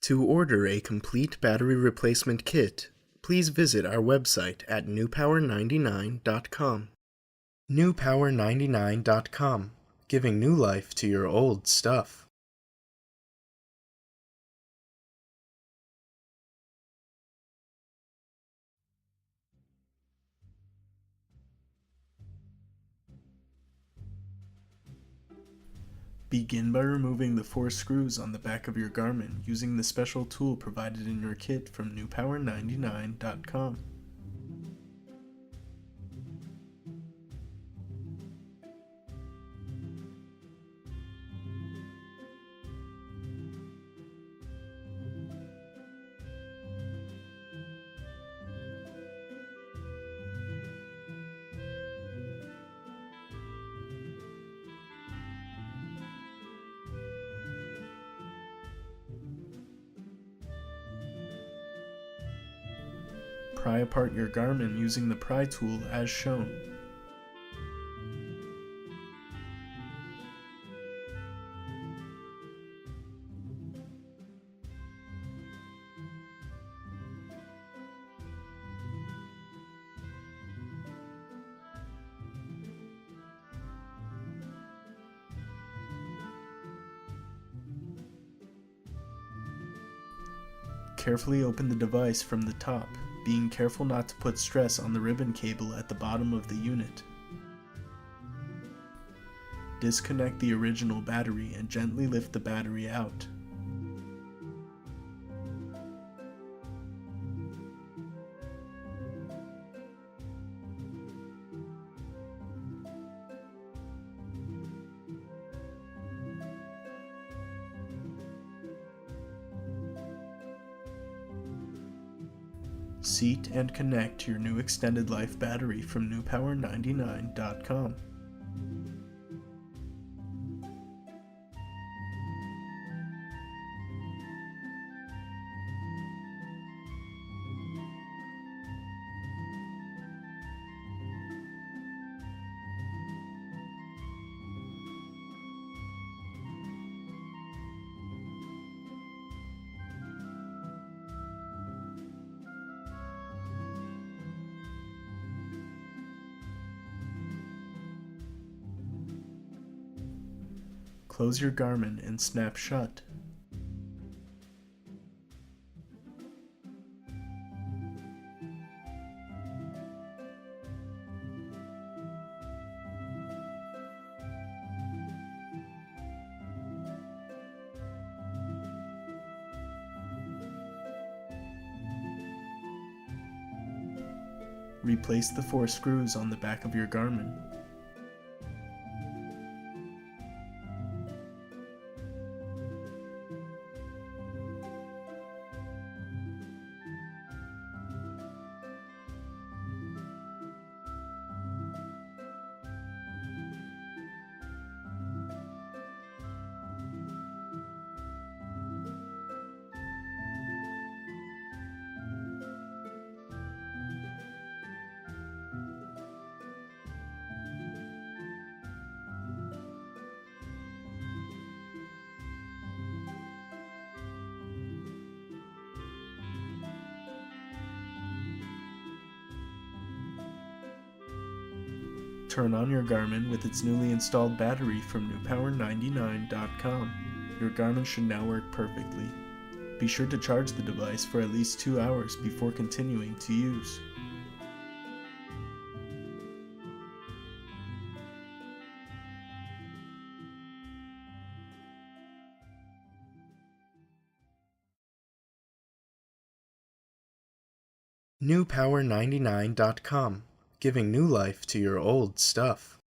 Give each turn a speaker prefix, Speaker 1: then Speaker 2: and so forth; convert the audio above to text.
Speaker 1: To order a complete battery replacement kit, please visit our website at newpower99.com. newpower99.com, giving new life to your old stuff. Begin by removing the 4 screws on the back of your Garmin using the special tool provided in your kit from newpower99.com. Pry apart your Garmin using the pry tool as shown. Carefully open the device from the top, being careful not to put stress on the ribbon cable at the bottom of the unit. Disconnect the original battery and gently lift the battery out. Seat and connect your new extended life battery from newpower99.com. Close your Garmin and snap shut. Replace the 4 screws on the back of your Garmin. Turn on your Garmin with its newly installed battery from newpower99.com. Your Garmin should now work perfectly. Be sure to charge the device for at least 2 hours before continuing to use. newpower99.com, giving new life to your old stuff.